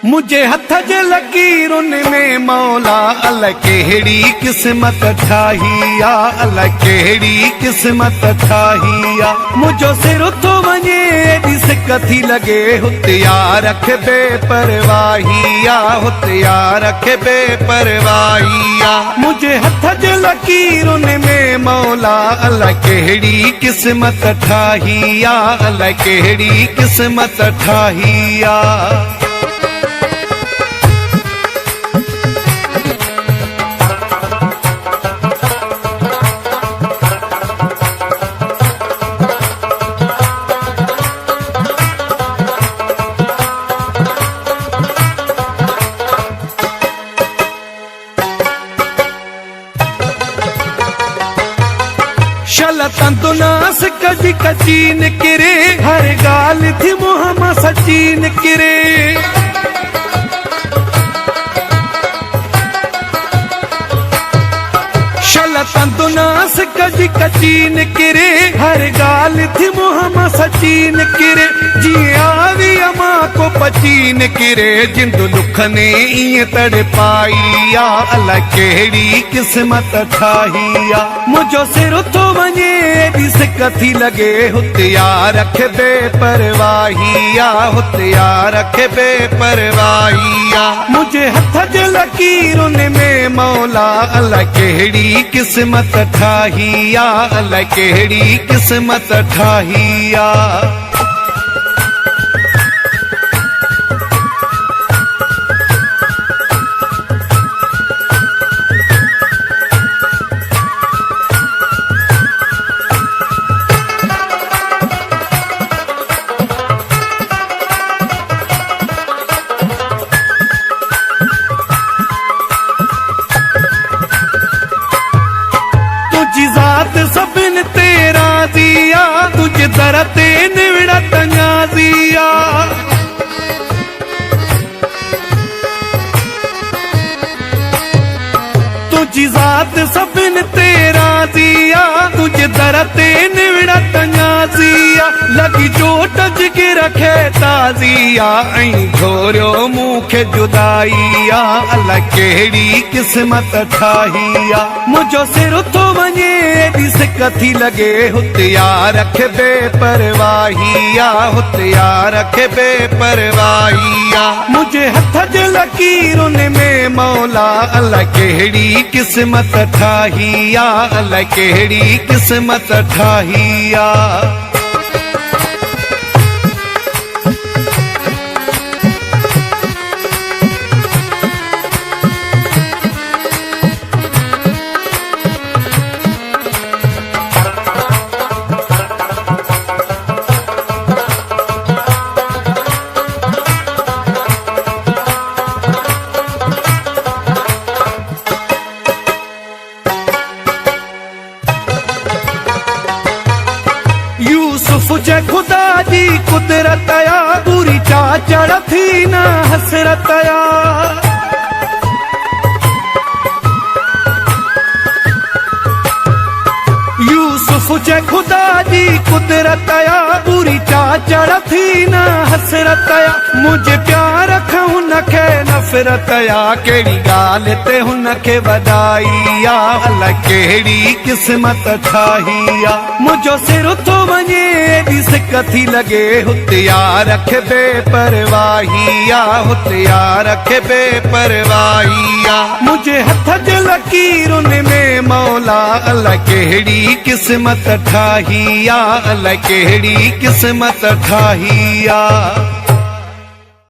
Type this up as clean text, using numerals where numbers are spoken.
मुझे हथ जे लकीरुनि में मौला अल कहिड़ी क़िस्मत ठाही आ, अल कहिड़ी क़िस्मत ठाही आ। मुझो सिर थो वञे एॾी सिक थी लॻे हुते यार खे बेपरवाही आ, हुते यार खे बेपरवाही आ। मुझे हथ जे लकीरुनि में मौला अल कहिड़ी क़िस्मत ठाही आ, अल कहिड़ी क़िस्मत ठाही आ। शलतन तो नास कजी कची निकिरे, हर गाल थी मुहम्मद सची निकिरे। शलतन तो नास कजी कची निकिरे, हर गाल थी मुहम्मद सची निकिरे। जी आवी अमा को पची निकिरे, जिंदु दुख ने ईअं तड़पाई आ, अल कहिड़ी क़िस्मत ठाही आ। मुझो सिर थो वञे एॾी सिक थी लॻे हुते यार खे बेपरवाही आ, हुते यार खे बेपरवाही आ। मुझे हथ जे लकीरुनि में मौला अल कहिड़ी क़िस्मत ठाही आ, अल कहिड़ी क़िस्मत ठाही आ। तुझी ज़ात सभिन ते राज़ी आ, तुझे दर ते निवड़त न्याज़ी आ। तुझी ज़ात सभिन ते राज़ी आ, तुझे दर ते निवड़त न्याज़ी आ। लगी चोट जिगर खे ताज़ी आ, ऐं घोरियो मूंखे जुदाई आ, अल कहिड़ी क़िस्मत ठाही आ। मुझो सिर थो वञे एॾी सिक थी लॻे हुते यार खे बेपरवाही आ, हुते यार खे बेपरवाही आ। मुझे हथ जे लकीरुनि में मौला अल कहिड़ी क़िस्मत ठाही आ, अल कहिड़ी क़िस्मत ठाही आ। यूसुफ जे खुदा जी कुदरत आ, पूरी चाचड़ थी न हसरत आ। यूसुफ जे खुदा जी कुदरत आ, पूरी चाचड़ थी न हसरत आ। मुझे प्यार खां हुनखे नफ़रत आ, कहिड़ी ॻाल्हि ते हुनखे वधाई आ, अल कहिड़ी क़िस्मत ठाही आ। मुझो सिर थो वञे एॾी सिक थी लॻे हुते यार खे बेपरवाही आ, हुते यार खे बेपरवाही आ। मुझे हथ जे लकीरुनि में मौला अल कहिड़ी क़िस्मत ठाही आ, अल कहिड़ी क़िस्मत ठाही आ।